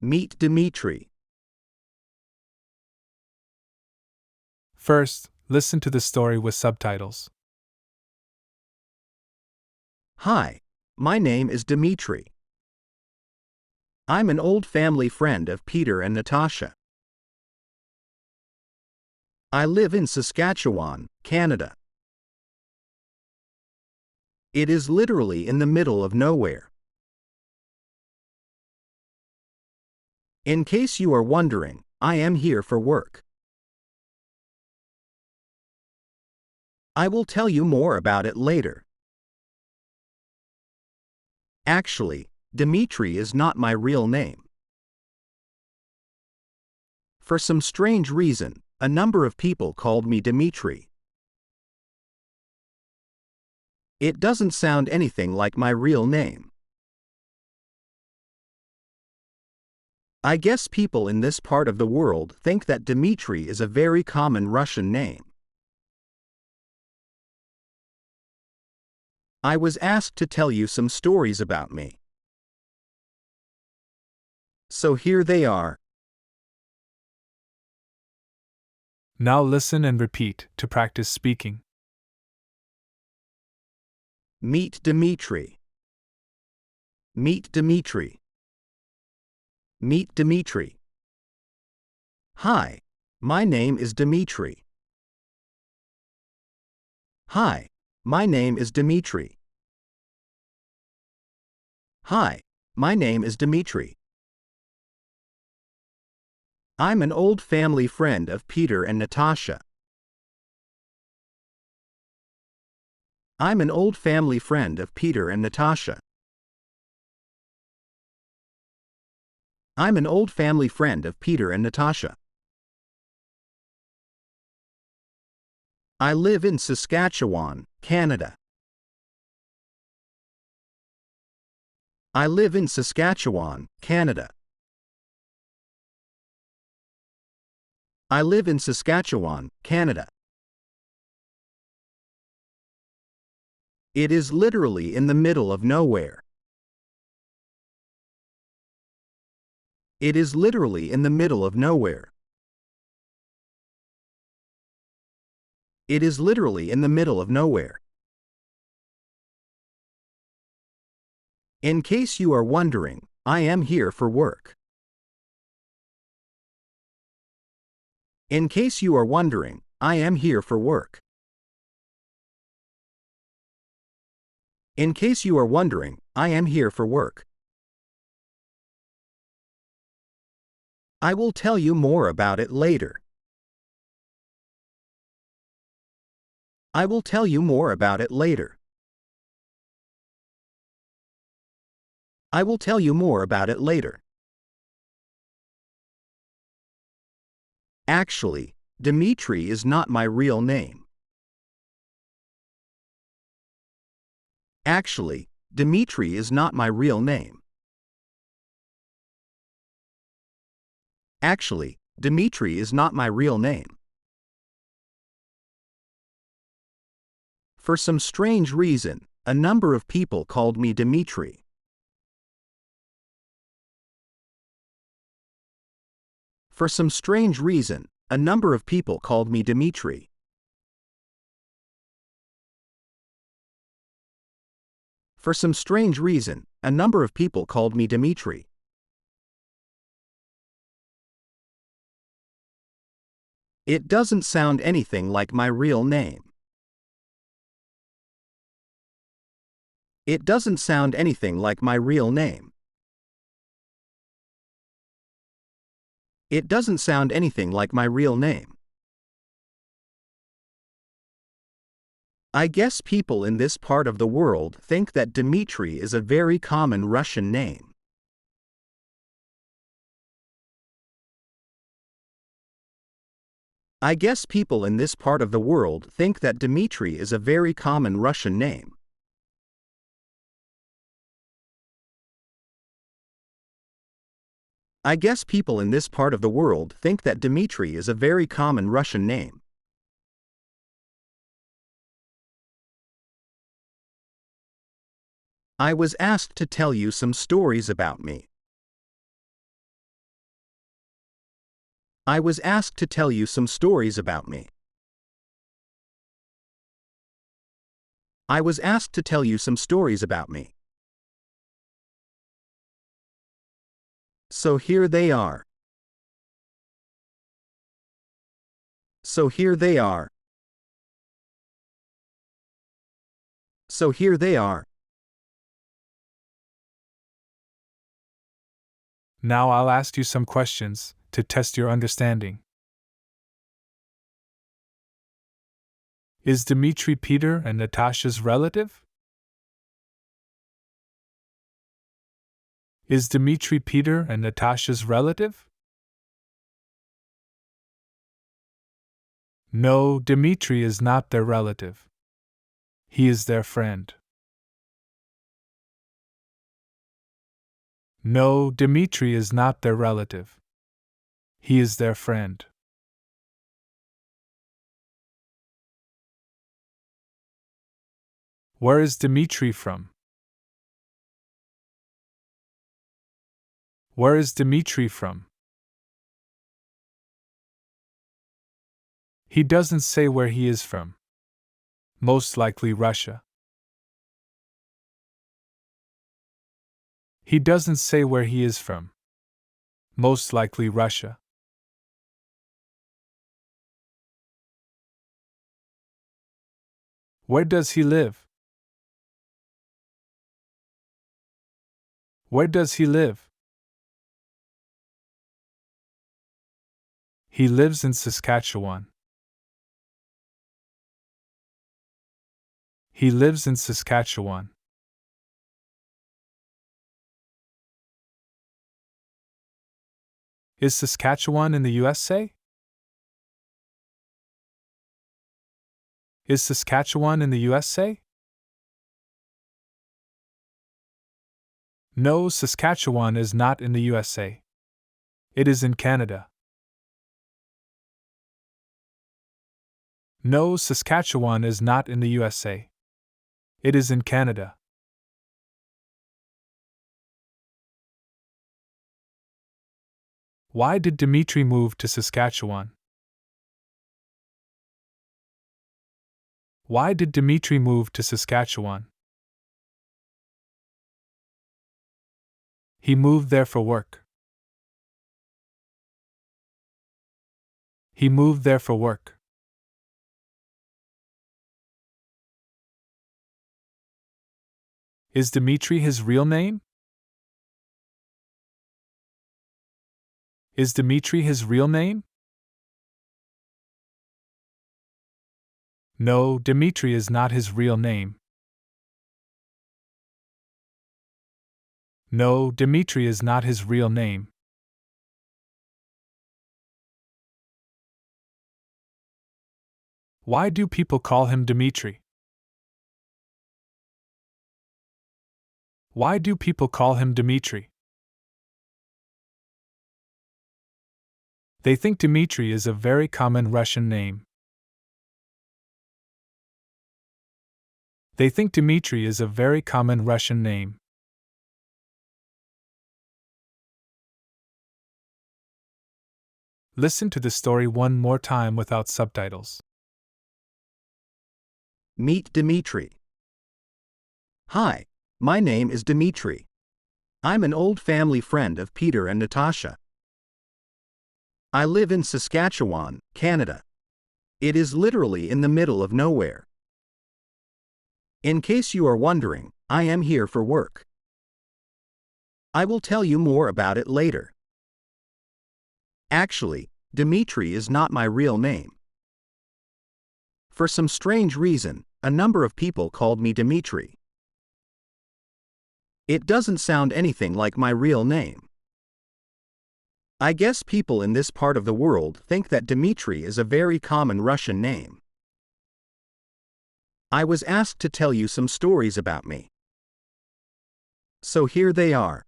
Meet Dmitry. First, listen to the story with subtitles. Hi, my name is Dmitry. I'm an old family friend of Peter and Natasha. I live in Saskatchewan, Canada. It is literally in the middle of nowhere. In case you are wondering, I am here for work. I will tell you more about it later. Actually, Dmitry is not my real name. For some strange reason, a number of people called me Dmitry. It doesn't sound anything like my real name. I guess people in this part of the world think that Dmitry is a very common Russian name. I was asked to tell you some stories about me. So here they are. Now listen and repeat to practice speaking. Meet Dmitry. Meet Dmitry. Meet Dmitry. Hi, my name is Dmitry. Hi, my name is Dmitry. Hi, my name is Dmitry. I'm an old family friend of Peter and Natasha. I'm an old family friend of Peter and Natasha. I'm an old family friend of Peter and Natasha. I live in Saskatchewan, Canada. I live in Saskatchewan, Canada. I live in Saskatchewan, Canada. It is literally in the middle of nowhere. It is literally in the middle of nowhere. It is literally in the middle of nowhere. In case you are wondering, I am here for work. In case you are wondering, I am here for work. In case you are wondering, I am here for work. I will tell you more about it later. I will tell you more about it later. I will tell you more about it later. Actually, Dmitry is not my real name. Actually, Dmitry is not my real name. Actually, Dmitry is not my real name. For some strange reason, a number of people called me Dmitry. For some strange reason, a number of people called me Dmitry. For some strange reason, a number of people called me Dmitry. It doesn't sound anything like my real name. It doesn't sound anything like my real name. It doesn't sound anything like my real name. I guess people in this part of the world think that Dmitry is a very common Russian name. I guess people in this part of the world think that Dmitry is a very common Russian name. I guess people in this part of the world think that Dmitry is a very common Russian name. I was asked to tell you some stories about me. I was asked to tell you some stories about me. I was asked to tell you some stories about me. So here they are. So here they are. So here they are. Now I'll ask you some questions to test your understanding. Is Dmitry Peter and Natasha's relative? Is Dmitry Peter and Natasha's relative? No, Dmitry is not their relative. He is their friend. No, Dmitry is not their relative. He is their friend. Where is Dmitry from? Where is Dmitry from? He doesn't say where he is from. Most likely Russia. He doesn't say where he is from. Most likely Russia. Where does he live? Where does he live? He lives in Saskatchewan. He lives in Saskatchewan. Is Saskatchewan in the USA? Is Saskatchewan in the USA? No, Saskatchewan is not in the USA. It is in Canada. No, Saskatchewan is not in the USA. It is in Canada. Why did Dmitry move to Saskatchewan? Why did Dmitry move to Saskatchewan? He moved there for work. He moved there for work. Is Dmitry his real name? Is Dmitry his real name? No, Dmitry is not his real name. No, Dmitry is not his real name. Why do people call him Dmitry? Why do people call him Dmitry? They think Dmitry is a very common Russian name. They think Dmitry is a very common Russian name. Listen to the story one more time without subtitles. Meet Dmitry. Hi, my name is Dmitry. I'm an old family friend of Peter and Natasha. I live in Saskatchewan, Canada. It is literally in the middle of nowhere. In case you are wondering, I am here for work. I will tell you more about it later. Actually, Dmitry is not my real name. For some strange reason, a number of people called me Dmitry. It doesn't sound anything like my real name. I guess people in this part of the world think that Dmitry is a very common Russian name. I was asked to tell you some stories about me. So here they are.